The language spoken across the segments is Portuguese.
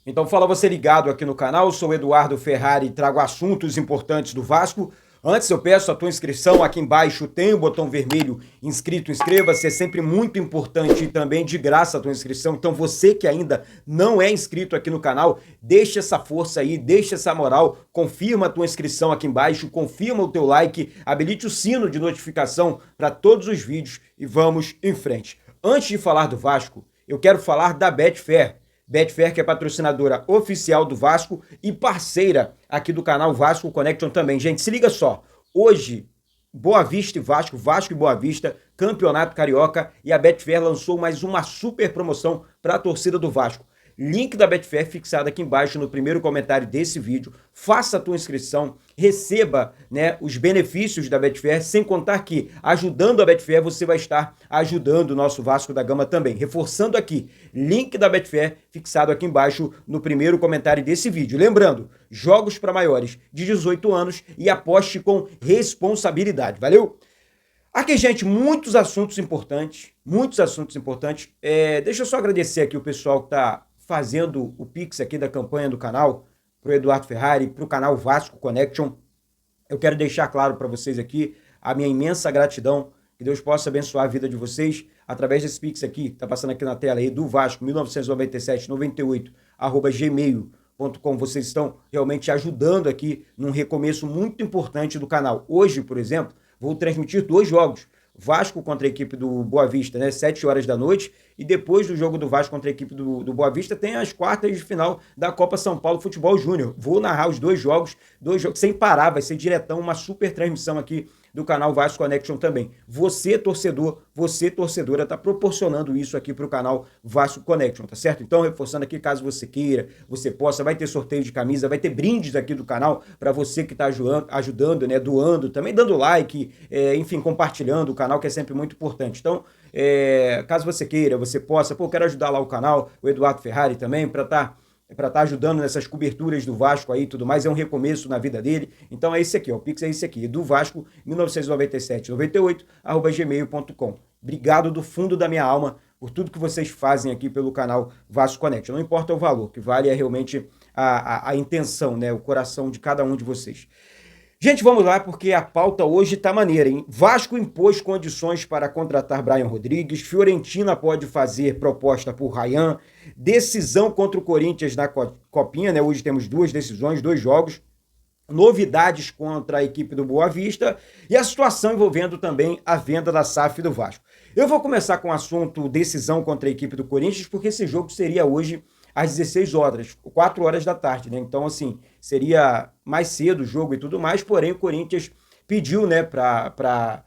Então fala você ligado aqui no canal, eu sou o Eduardo Ferrari e trago assuntos importantes do Vasco. Antes eu peço a tua inscrição, aqui embaixo tem o botão vermelho inscrito, inscreva-se, é sempre muito importante e também de graça a tua inscrição. Então você que ainda não é inscrito aqui no canal, deixa essa força aí, deixa essa moral, confirma a tua inscrição aqui embaixo, confirma o teu like, habilite o sino de notificação para todos os vídeos e vamos em frente. Antes de falar do Vasco, eu quero falar da Betfair. Betfair, que é patrocinadora oficial do Vasco e parceira aqui do canal Vasco Connection também. Gente, se liga só. Hoje, Boa Vista e Vasco, Vasco e Boa Vista, Campeonato Carioca, e a Betfair lançou mais uma super promoção para a torcida do Vasco. Link da Betfair fixado aqui embaixo no primeiro comentário desse vídeo. Faça a tua inscrição, receba, né, os benefícios da Betfair, sem contar que, ajudando a Betfair, você vai estar ajudando o nosso Vasco da Gama também. Reforçando aqui, link da Betfair fixado aqui embaixo no primeiro comentário desse vídeo. Lembrando, jogos para maiores de 18 anos e aposte com responsabilidade. Valeu? Aqui, gente, muitos assuntos importantes, muitos assuntos importantes. Deixa eu só agradecer aqui o pessoal que está fazendo o Pix aqui da campanha do canal, para o Eduardo Ferrari, para o canal Vasco Connection. Eu quero deixar claro para vocês aqui a minha imensa gratidão, que Deus possa abençoar a vida de vocês através desse Pix aqui, tá passando aqui na tela aí, do Vasco, 1997-98, @gmail.com. Vocês estão realmente ajudando aqui num recomeço muito importante do canal. Hoje, por exemplo, vou transmitir 2 jogos. Vasco contra a equipe do Boa Vista, né, 7 horas da noite, e depois do jogo do Vasco contra a equipe do Boa Vista tem as quartas de final da Copa São Paulo Futebol Júnior. Vou narrar os dois jogos sem parar, vai ser diretão, uma super transmissão aqui do canal Vasco Connection também. Você, torcedor, você, torcedora, tá proporcionando isso aqui pro canal Vasco Connection, tá certo? Então, reforçando aqui, caso você queira, você possa, vai ter sorteio de camisa, vai ter brindes aqui do canal para você que tá ajudando, né, doando, também dando like, enfim, compartilhando o canal, que é sempre muito importante. Então, caso você queira, você possa, eu quero ajudar lá o canal, o Eduardo Ferrari também, para estar ajudando nessas coberturas do Vasco aí e tudo mais, é um recomeço na vida dele. Então é esse aqui, ó, o Pix é esse aqui, do Vasco, 1997-98, @gmail.com. Obrigado do fundo da minha alma por tudo que vocês fazem aqui pelo canal Vasco Connection. Não importa o valor, o que vale é realmente a intenção, né, o coração de cada um de vocês. Gente, vamos lá, porque a pauta hoje tá maneira, hein? Vasco impôs condições para contratar Brian Rodrigues, Fiorentina pode fazer proposta por Ryan, decisão contra o Corinthians na Copinha, né? Hoje temos 2 decisões, 2 jogos, novidades contra a equipe do Boa Vista e a situação envolvendo também a venda da SAF do Vasco. Eu vou começar com o assunto decisão contra a equipe do Corinthians, porque esse jogo seria hoje às 16 horas, 4 horas da tarde, né? Então, assim, seria mais cedo o jogo e tudo mais, porém o Corinthians pediu, né, para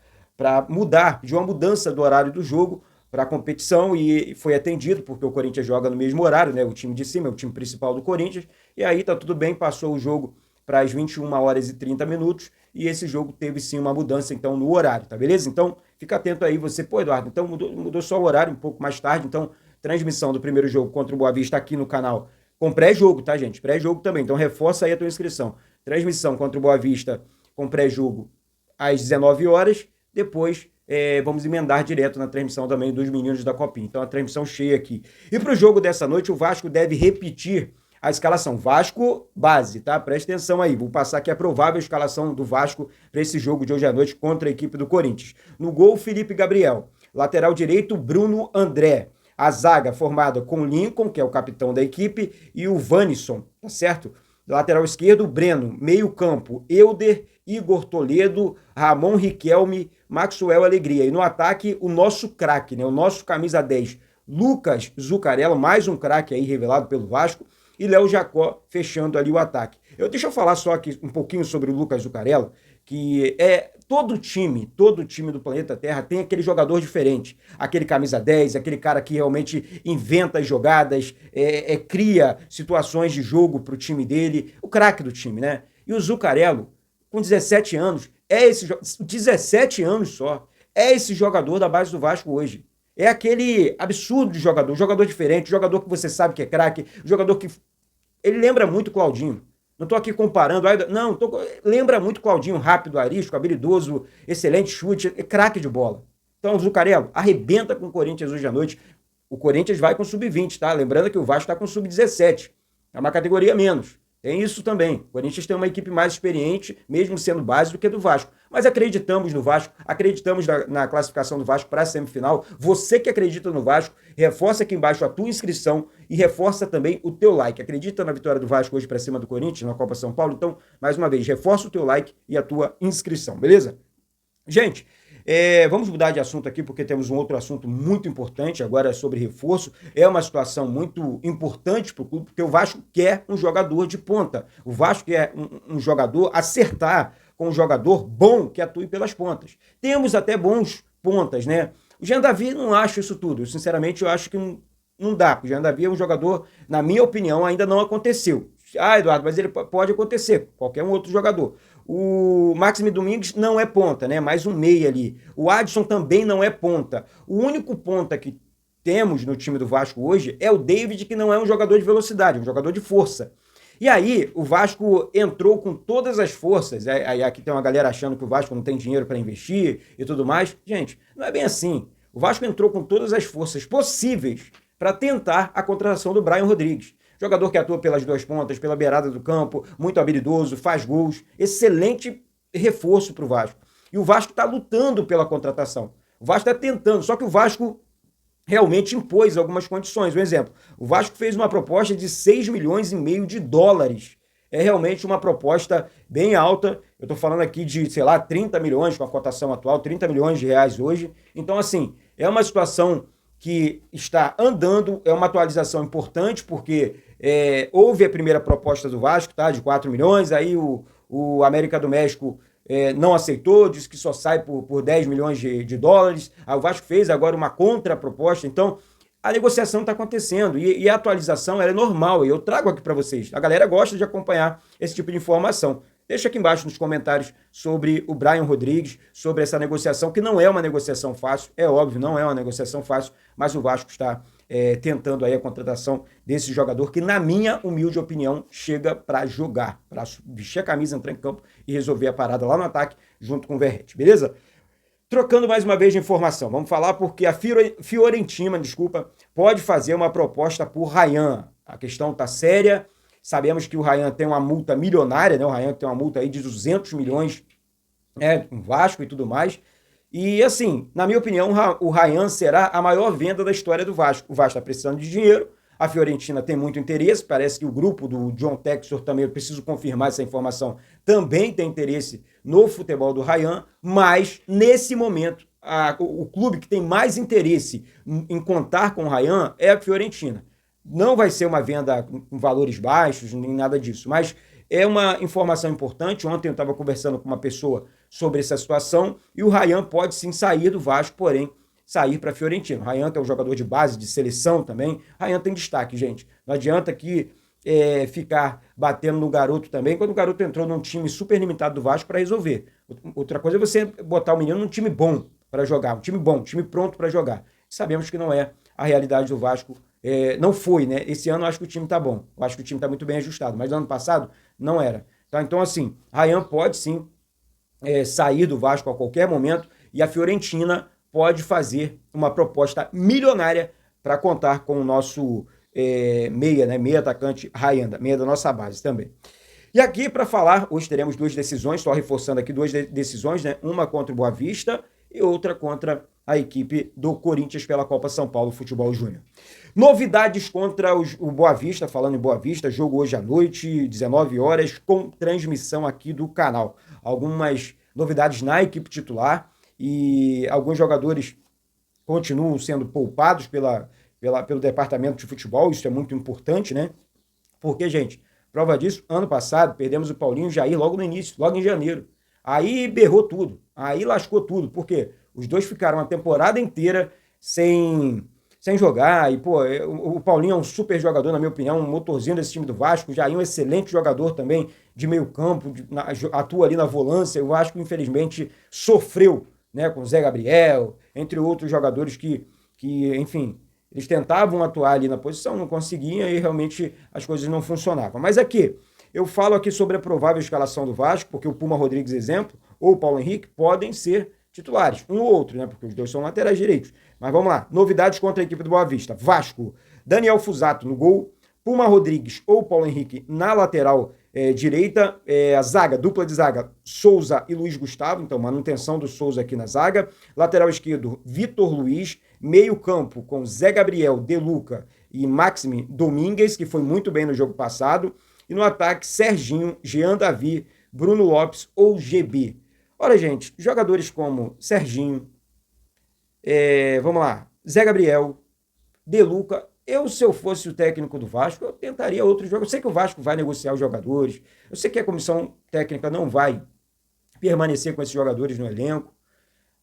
mudar, pediu uma mudança do horário do jogo para a competição e foi atendido, porque o Corinthians joga no mesmo horário, né? O time de cima é o time principal do Corinthians, e aí tá tudo bem, passou o jogo para as 21h30 e esse jogo teve sim uma mudança então no horário, tá beleza? Então fica atento aí, você, Eduardo, então mudou só o horário um pouco mais tarde, então transmissão do primeiro jogo contra o Boa Vista aqui no canal, com pré-jogo, tá, gente? Pré-jogo também, então reforça aí a tua inscrição. Transmissão contra o Boa Vista com pré-jogo às 19 horas, depois vamos emendar direto na transmissão também dos meninos da Copinha. Então a transmissão cheia aqui. E pro jogo dessa noite, o Vasco deve repetir a escalação Vasco base, tá? Presta atenção aí, vou passar aqui a provável escalação do Vasco para esse jogo de hoje à noite contra a equipe do Corinthians. No gol, Felipe Gabriel. Lateral direito, Bruno André. A zaga formada com Lincoln, que é o capitão da equipe, e o Vanisson, tá certo? Lateral esquerdo, Breno. Meio campo, Euder, Igor Toledo, Ramon Riquelme, Maxwell Alegria. E no ataque, o nosso craque, né? O nosso camisa 10, Lucas Zucarello, mais um craque aí revelado pelo Vasco, e Léo Jacó fechando ali o ataque. Deixa eu falar só aqui um pouquinho sobre o Lucas Zucarello, que todo time do planeta Terra tem aquele jogador diferente, aquele camisa 10, aquele cara que realmente inventa as jogadas, cria situações de jogo pro time dele, o craque do time, né? E o Zucarello, com 17 anos, 17 anos só, é esse jogador da base do Vasco hoje. É aquele absurdo de jogador diferente, jogador que você sabe que é craque, jogador que... Ele lembra muito o Claudinho. Não estou aqui comparando, não, lembra muito Claudinho, rápido, arisco, habilidoso, excelente chute, é craque de bola. Então, Zucarello, arrebenta com o Corinthians hoje à noite. O Corinthians vai com sub-20, tá? Lembrando que o Vasco está com sub-17. É uma categoria menos. Tem isso também. O Corinthians tem uma equipe mais experiente, mesmo sendo base, do que a do Vasco. Mas acreditamos no Vasco, acreditamos na classificação do Vasco para a semifinal. Você que acredita no Vasco, reforça aqui embaixo a tua inscrição e reforça também o teu like. Acredita na vitória do Vasco hoje para cima do Corinthians, na Copa São Paulo? Então, mais uma vez, reforça o teu like e a tua inscrição, beleza? Gente, vamos mudar de assunto aqui porque temos um outro assunto muito importante agora sobre reforço. É uma situação muito importante para o clube porque o Vasco quer um jogador de ponta. O Vasco quer um jogador acertar com um jogador bom que atue pelas pontas. Temos até bons pontas, né? O Jean Davi não acho isso tudo. Sinceramente, eu acho que não dá. O Jean Davi é um jogador, na minha opinião, ainda não aconteceu. Ah, Eduardo, mas ele pode acontecer. Qualquer um outro jogador. O Maxime Domingues não é ponta, né? Mais um meia ali. O Adson também não é ponta. O único ponta que temos no time do Vasco hoje é o David, que não é um jogador de velocidade, é um jogador de força. E aí, o Vasco entrou com todas as forças. Aí aqui tem uma galera achando que o Vasco não tem dinheiro para investir e tudo mais. Gente, não é bem assim. O Vasco entrou com todas as forças possíveis para tentar a contratação do Brian Rodrigues. Jogador que atua pelas duas pontas, pela beirada do campo, muito habilidoso, faz gols. Excelente reforço para o Vasco. E o Vasco está lutando pela contratação. O Vasco está tentando, só que o Vasco realmente impôs algumas condições. Um exemplo, o Vasco fez uma proposta de 6,5 milhões de dólares. É realmente uma proposta bem alta. Eu estou falando aqui de, 30 milhões com a cotação atual, 30 milhões de reais hoje. Então, assim, é uma situação que está andando, é uma atualização importante, porque houve a primeira proposta do Vasco, tá, de 4 milhões, aí o América do México não aceitou, disse que só sai por 10 milhões de dólares, aí o Vasco fez agora uma contraproposta, então a negociação está acontecendo e a atualização ela é normal, e eu trago aqui para vocês, a galera gosta de acompanhar esse tipo de informação. Deixa aqui embaixo nos comentários sobre o Brian Rodrigues, sobre essa negociação, que não é uma negociação fácil, é óbvio, não é uma negociação fácil, mas o Vasco está tentando aí a contratação desse jogador que, na minha humilde opinião, chega para jogar, para vestir a camisa, entrar em campo e resolver a parada lá no ataque junto com o Verratti, beleza? Trocando mais uma vez de informação, vamos falar porque a Fiorentina, pode fazer uma proposta por Ryan. A questão está séria. Sabemos que o Ryan tem uma multa milionária, né? O Ryan tem uma multa aí de 200 milhões, com Vasco e tudo mais. E assim, na minha opinião, o Ryan será a maior venda da história do Vasco. O Vasco está precisando de dinheiro, a Fiorentina tem muito interesse, parece que o grupo do John Textor também, eu preciso confirmar essa informação, também tem interesse no futebol do Ryan, mas nesse momento, o clube que tem mais interesse em contar com o Ryan é a Fiorentina. Não vai ser uma venda com valores baixos, nem nada disso, mas é uma informação importante. Ontem eu estava conversando com uma pessoa sobre essa situação e o Ryan pode sim sair do Vasco, porém sair para a Fiorentina. O Ryan é um jogador de base, de seleção também. O Ryan tem destaque, gente. Não adianta aqui ficar batendo no garoto também, quando o garoto entrou num time super limitado do Vasco para resolver. Outra coisa é você botar o menino num time bom para jogar, um time bom, um time pronto para jogar. Sabemos que não é a realidade do Vasco. Não foi, né? Esse ano eu acho que o time tá bom. Eu acho que o time tá muito bem ajustado. Mas no ano passado, não era. Tá? Então, assim, Ryan pode sim sair do Vasco a qualquer momento e a Fiorentina pode fazer uma proposta milionária para contar com o nosso meia, né? Meia atacante Ryan, meia da nossa base também. E aqui, para falar, hoje teremos duas decisões, só reforçando aqui duas decisões, né? Uma contra o Boa Vista e outra contra a equipe do Corinthians pela Copa São Paulo Futebol Júnior. Novidades contra o Boa Vista, falando em Boa Vista, jogo hoje à noite, 19 horas, com transmissão aqui do canal. Algumas novidades na equipe titular e alguns jogadores continuam sendo poupados pelo departamento de futebol, isso é muito importante, né? Porque, gente, prova disso, ano passado perdemos o Paulinho Jair logo no início, logo em janeiro. Aí berrou tudo, aí lascou tudo, por quê? Os dois ficaram a temporada inteira sem jogar. E, o Paulinho é um super jogador, na minha opinião, um motorzinho desse time do Vasco. O Jair é um excelente jogador também de meio campo, atua ali na volância. O Vasco, infelizmente, sofreu, né, com o Zé Gabriel, entre outros jogadores que, enfim, eles tentavam atuar ali na posição, não conseguiam e realmente as coisas não funcionavam. Mas aqui, eu falo aqui sobre a provável escalação do Vasco, porque o Puma Rodrigues, exemplo, ou o Paulo Henrique podem ser titulares, um ou outro, né? Porque os dois são laterais direitos. Mas vamos lá. Novidades contra a equipe do Boa Vista. Vasco, Daniel Fusato no gol, Puma Rodrigues ou Paulo Henrique na lateral direita, a zaga, dupla de zaga, Souza e Luiz Gustavo, então manutenção do Souza aqui na zaga. Lateral esquerdo, Vitor Luiz. Meio campo com Zé Gabriel, De Luca e Maxime Domingues, que foi muito bem no jogo passado. E no ataque, Serginho, Jean Davi, Bruno Lopes ou GB. Olha, gente, jogadores como Serginho, vamos lá, Zé Gabriel, De Luca. Se eu fosse o técnico do Vasco, eu tentaria outros jogos. Eu sei que o Vasco vai negociar os jogadores, eu sei que a comissão técnica não vai permanecer com esses jogadores no elenco,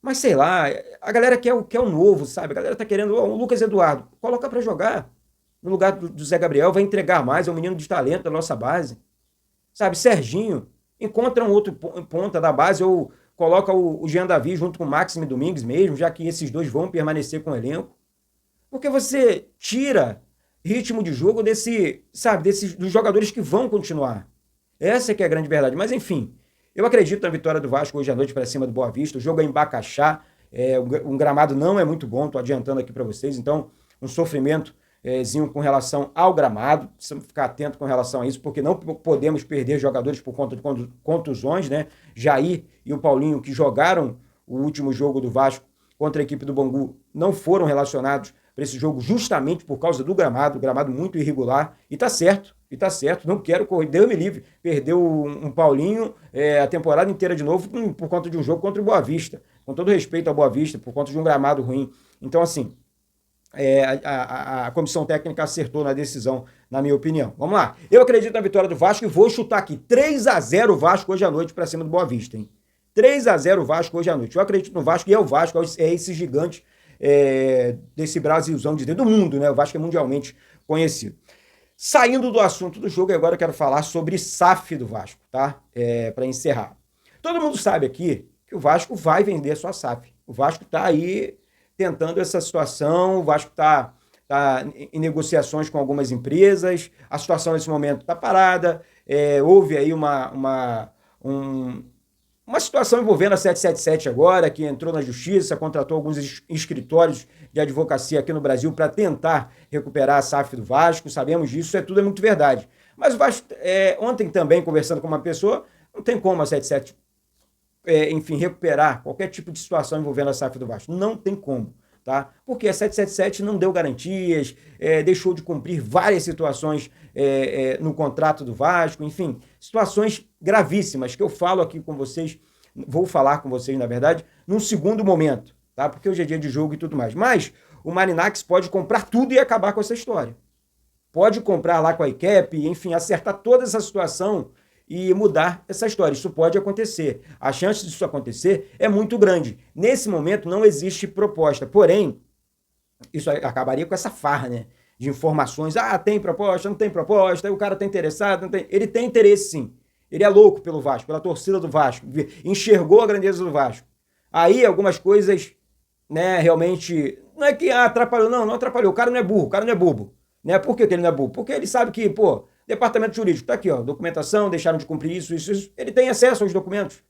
mas sei lá, a galera quer o novo, sabe? A galera tá querendo o Lucas Eduardo, coloca para jogar no lugar do Zé Gabriel, vai entregar mais, é um menino de talento da nossa base, sabe? Serginho, encontra um outro ponta da base ou coloca o Jean Davi junto com o Maxime Domingues mesmo, já que esses dois vão permanecer com o elenco. Porque você tira ritmo de jogo dos jogadores que vão continuar. Essa que é a grande verdade. Mas, enfim, eu acredito na vitória do Vasco hoje à noite para cima do Boa Vista. O jogo é em Bacaxá. Um gramado não é muito bom, estou adiantando aqui para vocês. Então, um sofrimentozinho com relação ao gramado. Precisamos ficar atento com relação a isso, porque não podemos perder jogadores por conta de contusões, né? Jair e o Paulinho, que jogaram o último jogo do Vasco contra a equipe do Bangu, não foram relacionados para esse jogo justamente por causa do gramado muito irregular, e tá certo, não quero correr, Deus me livre, perdeu um Paulinho a temporada inteira de novo por conta de um jogo contra o Boa Vista, com todo respeito ao Boa Vista, por conta de um gramado ruim. Então, assim, a comissão técnica acertou na decisão, na minha opinião. Vamos lá, eu acredito na vitória do Vasco e vou chutar aqui 3-0 o Vasco hoje à noite para cima do Boa Vista, hein? 3-0 o Vasco hoje à noite. Eu acredito no Vasco, e é o Vasco, é esse gigante desse Brasilzão de dentro do mundo, né? O Vasco é mundialmente conhecido. Saindo do assunto do jogo, agora eu quero falar sobre SAF do Vasco, tá? Para encerrar. Todo mundo sabe aqui que o Vasco vai vender a sua SAF. O Vasco está aí tentando essa situação, o Vasco está em negociações com algumas empresas, a situação nesse momento está parada, houve aí uma situação envolvendo a 777 agora, que entrou na justiça, contratou alguns escritórios de advocacia aqui no Brasil para tentar recuperar a SAF do Vasco. Sabemos disso, tudo é muito verdade. Mas o Vasco, ontem também, conversando com uma pessoa, não tem como a 77, enfim, recuperar qualquer tipo de situação envolvendo a SAF do Vasco. Não tem como, tá? Porque a 777 não deu garantias, deixou de cumprir várias situações no contrato do Vasco, enfim, situações gravíssimas que eu falo aqui com vocês, vou falar com vocês, na verdade, num segundo momento, tá? Porque hoje é dia de jogo e tudo mais. Mas o Marinacci pode comprar tudo e acabar com essa história. Pode comprar lá com a ICAP, enfim, acertar toda essa situação e mudar essa história. Isso pode acontecer. A chance disso acontecer é muito grande. Nesse momento não existe proposta. Porém, isso acabaria com essa farra, né? De informações. Tem proposta, não tem proposta, o cara tá interessado, não tem. Ele tem interesse, sim. Ele é louco pelo Vasco, pela torcida do Vasco. Enxergou a grandeza do Vasco. Aí algumas coisas, né, realmente... Não é que atrapalhou, não atrapalhou. O cara não é burro, o cara não é bobo. Né? Por que ele não é burro? Porque ele sabe que, departamento jurídico, tá aqui, documentação, deixaram de cumprir isso. Ele tem acesso aos documentos.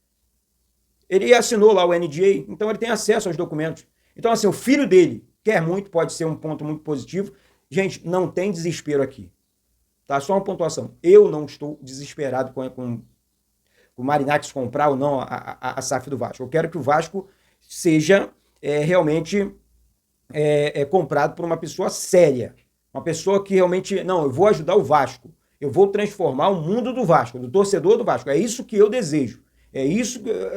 Ele assinou lá o NDA, então ele tem acesso aos documentos. Então, assim, o filho dele quer muito, pode ser um ponto muito positivo. Gente, não tem desespero aqui. Tá? Só uma pontuação. Eu não estou desesperado com o Marinacci comprar ou não a SAF do Vasco. Eu quero que o Vasco seja realmente comprado por uma pessoa séria. Uma pessoa que realmente, não, eu vou ajudar o Vasco. Eu vou transformar o mundo do Vasco, do torcedor do Vasco. É isso que eu desejo. É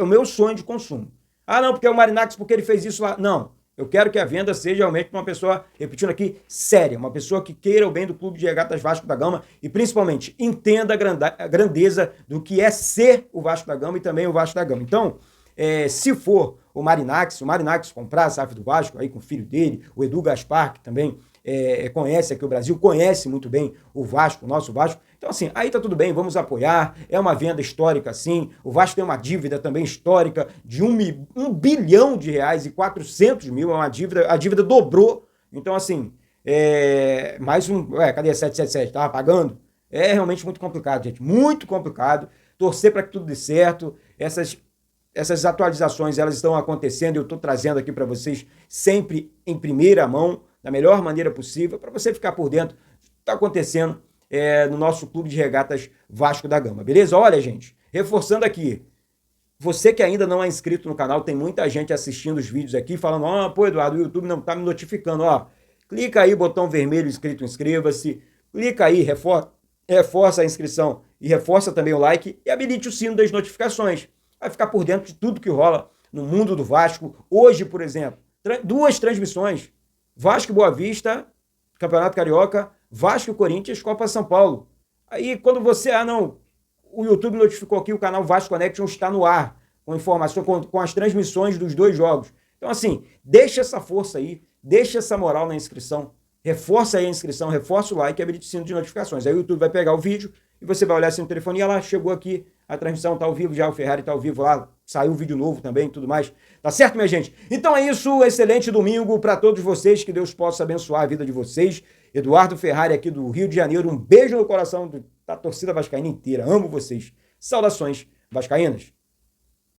o meu sonho de consumo. Não, porque é o Marinacci, porque ele fez isso lá. Não. Eu quero que a venda seja realmente uma pessoa, repetindo aqui, séria. Uma pessoa que queira o bem do Clube de Regatas Vasco da Gama e, principalmente, entenda a grandeza do que é ser o Vasco da Gama e também o Vasco da Gama. Então, se for o Marinacci comprar a SAF do Vasco, aí com o filho dele, o Edu Gaspar, que também conhece aqui o Brasil, conhece muito bem o Vasco, o nosso Vasco. Então, assim, aí tá tudo bem, vamos apoiar. É uma venda histórica, sim. O Vasco tem uma dívida também histórica de R$1 bilhão e 400 mil. É uma dívida, a dívida dobrou. Então, assim, mais cadê a 777? Tava pagando? É realmente muito complicado, gente. Muito complicado. Torcer para que tudo dê certo. Essas atualizações, elas estão acontecendo. Eu estou trazendo aqui para vocês sempre em primeira mão, da melhor maneira possível, para você ficar por dentro está acontecendo no nosso Clube de Regatas Vasco da Gama, beleza? Olha, gente, reforçando aqui, você que ainda não é inscrito no canal, tem muita gente assistindo os vídeos aqui, falando, pô, Eduardo, o YouTube não tá me notificando, ó. Clica aí, botão vermelho escrito inscreva-se, clica aí, reforça a inscrição e reforça também o like e habilite o sino das notificações. Vai ficar por dentro de tudo que rola no mundo do Vasco. Hoje, por exemplo, 2 transmissões, Vasco e Boa Vista, Campeonato Carioca, Vasco e Corinthians, Copa São Paulo. Aí quando você, o YouTube notificou aqui, o canal Vasco Connection está no ar, com informação, com as transmissões dos 2 jogos. Então, assim, deixa essa força aí, deixa essa moral na inscrição, reforça aí a inscrição, reforça o like e habilite o sino de notificações. Aí o YouTube vai pegar o vídeo e você vai olhar assim no telefone e lá, chegou aqui, a transmissão tá ao vivo já, o Ferrari tá ao vivo lá, saiu um vídeo novo também, tudo mais. Tá certo, minha gente? Então é isso, excelente domingo para todos vocês, que Deus possa abençoar a vida de vocês. Eduardo Ferrari aqui do Rio de Janeiro, um beijo no coração da torcida vascaína inteira, amo vocês. Saudações vascaínas.